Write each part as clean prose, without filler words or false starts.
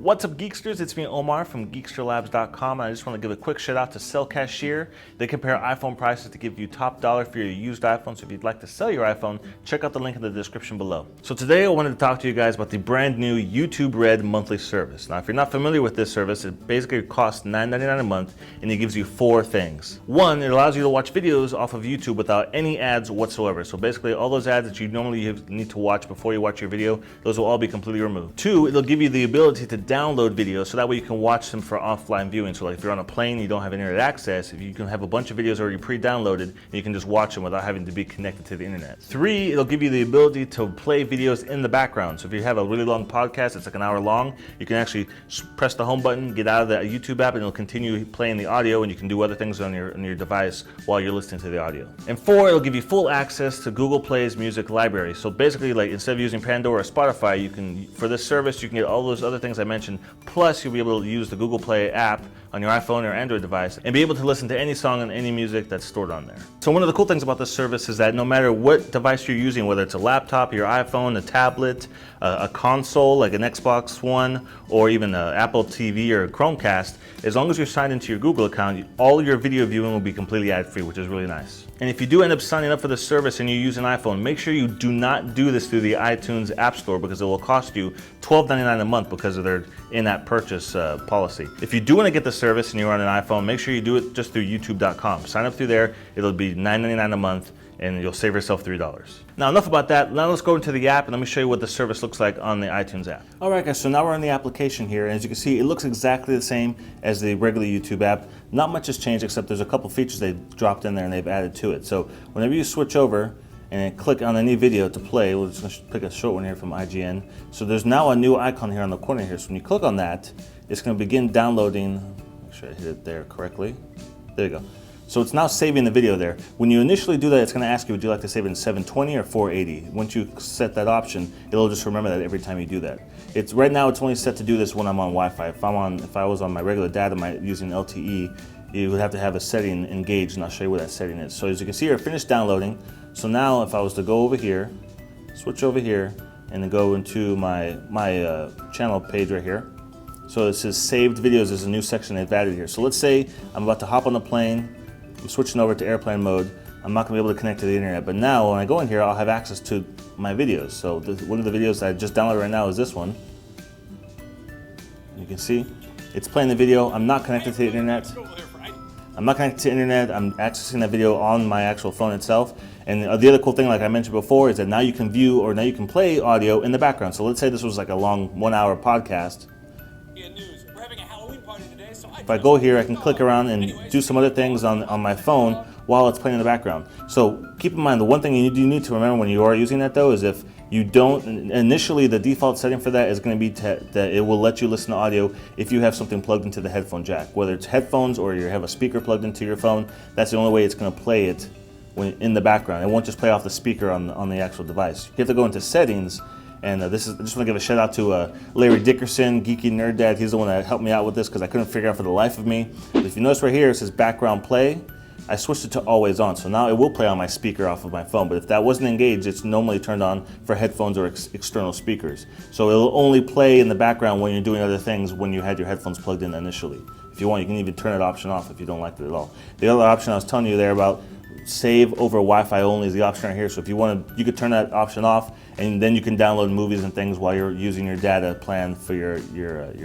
What's up, Geeksters? It's me, Omar from geeksterlabs.com, and I just want to give a quick shout out to Sell Cashier. They compare iPhone prices to give you top dollar for your used iPhone, so if you'd like to sell your iPhone, check out the link in the description below. So today I wanted to talk to you guys about the brand new YouTube Red monthly service. Now, if you're not familiar with this service, it basically costs $9.99 a month, and it gives you 4 things. 1, it allows you to watch videos off of YouTube without any ads whatsoever. So basically, all those ads that you normally need to watch before you watch your video, those will all be completely removed. 2, it'll give you the ability to download videos, so that way you can watch them for offline viewing. So like if you're on a plane, you don't have internet access, if you can have a bunch of videos already pre-downloaded, and you can just watch them without having to be connected to the internet. 3, it'll give you the ability to play videos in the background. So if you have a really long podcast, it's like an hour long, you can actually press the home button, get out of the YouTube app, and it'll continue playing the audio, and you can do other things on your device while you're listening to the audio. And 4, it'll give you full access to Google Play's music library. So basically, like instead of using Pandora or Spotify, you can, for this service, you can get all those other things I mentioned. Plus, you'll be able to use the Google Play app on your iPhone or Android device and be able to listen to any song and any music that's stored on there. So one of the cool things about this service is that no matter what device you're using, whether it's a laptop, your iPhone, a tablet, a console like an Xbox One, or even an Apple TV or a Chromecast, as long as you're signed into your Google account, all your video viewing will be completely ad-free, which is really nice. And if you do end up signing up for this service and you use an iPhone, make sure you do not do this through the iTunes App Store, because it will cost you $12.99 a month because of their in-app purchase policy. If you do want to get the service and you're on an iPhone, make sure you do it just through youtube.com. Sign up through there, it'll be $9.99 a month, and you'll save yourself $3. Now, enough about that. Now let's go into the app and let me show you what the service looks like on the iTunes app. All right, guys, so now we're in the application here, and as you can see, it looks exactly the same as the regular YouTube app. Not much has changed, except there's a couple features they dropped in there and they've added to it. So whenever you switch over and click on any video to play, we're just gonna pick a short one here from IGN. So there's now a new icon here on the corner here. So when you click on that, it's gonna begin downloading. Make sure I hit it there correctly. There you go. So it's now saving the video there. When you initially do that, it's going to ask you, would you like to save it in 720 or 480? Once you set that option, it'll just remember that every time you do that. Right now it's only set to do this when I'm on Wi-Fi. If I was on my regular data using LTE, you would have to have a setting engaged, and I'll show you where that setting is. So as you can see here, finished downloading. So now if I was to go over here, switch over here, and then go into my channel page right here. So it says saved videos. There's a new section they've added here. So let's say I'm about to hop on the plane. I'm switching over to airplane mode. I'm not going to be able to connect to the internet, but now when I go in here, I'll have access to my videos. So one of the videos that I just downloaded right now is this one. You can see it's playing the video. I'm not connected to the internet. I'm accessing that video on my actual phone itself. And the other cool thing, like I mentioned before, is that now you can view, or now you can play audio in the background. So let's say this was like a long 1-hour podcast. If I go here, I can click around and do some other things on my phone while it's playing in the background. So keep in mind, the one thing you need to remember when you are using that though is if you don't, initially the default setting for that is going to be that it will let you listen to audio if you have something plugged into the headphone jack. Whether it's headphones or you have a speaker plugged into your phone, that's the only way it's going to play it in the background. It won't just play off the speaker on the actual device. You have to go into settings. And I just want to give a shout out to Larry Dickerson, Geeky Nerd Dad. He's the one that helped me out with this because I couldn't figure out for the life of me. But if you notice right here, it says background play. I switched it to always on, so now it will play on my speaker off of my phone. But if that wasn't engaged, it's normally turned on for headphones or external speakers. So it'll only play in the background when you're doing other things when you had your headphones plugged in initially. If you want, you can even turn that option off if you don't like it at all. The other option I was telling you there about save over Wi-Fi only is the option right here. So if you want to, you could turn that option off, and then you can download movies and things while you're using your data plan for your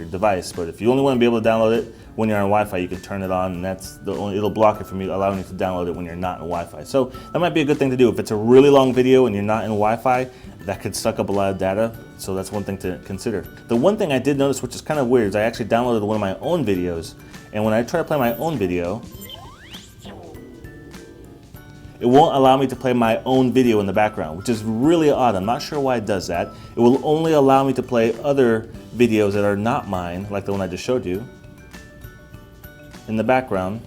device. But if you only want to be able to download it when you're on Wi-Fi, you can turn it on, and it'll block it from you, allowing you to download it when you're not in Wi-Fi. So that might be a good thing to do. If it's a really long video and you're not in Wi-Fi, that could suck up a lot of data. So that's one thing to consider. The one thing I did notice, which is kind of weird, is I actually downloaded one of my own videos, and when I try to play my own video, it won't allow me to play my own video in the background, which is really odd. I'm not sure why it does that. It will only allow me to play other videos that are not mine, like the one I just showed you, in the background.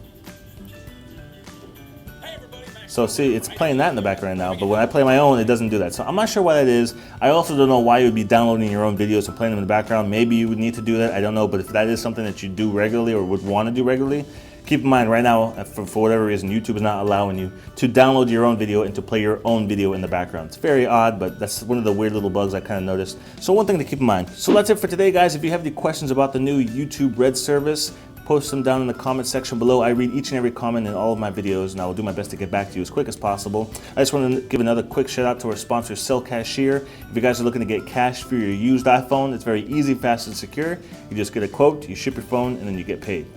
So see, it's playing that in the background now, but when I play my own, it doesn't do that. So I'm not sure why that is. I also don't know why you would be downloading your own videos and playing them in the background. Maybe you would need to do that, I don't know, but if that is something that you do regularly or would want to do regularly, Keep in mind right now, for whatever reason, YouTube is not allowing you to download your own video and to play your own video in the background. It's very odd, but that's one of the weird little bugs I kind of noticed. So one thing to keep in mind. So that's it for today, guys. If you have any questions about the new YouTube Red service, post them down in the comment section below. I read each and every comment in all of my videos, and I will do my best to get back to you as quick as possible. I just want to give another quick shout out to our sponsor, SrJaZk. If you guys are looking to get cash for your used iPhone, it's very easy, fast, and secure. You just get a quote, you ship your phone, and then you get paid.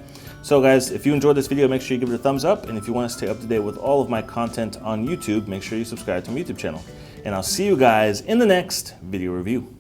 So guys, if you enjoyed this video, make sure you give it a thumbs up, and if you want to stay up to date with all of my content on YouTube, make sure you subscribe to my YouTube channel. And I'll see you guys in the next video review.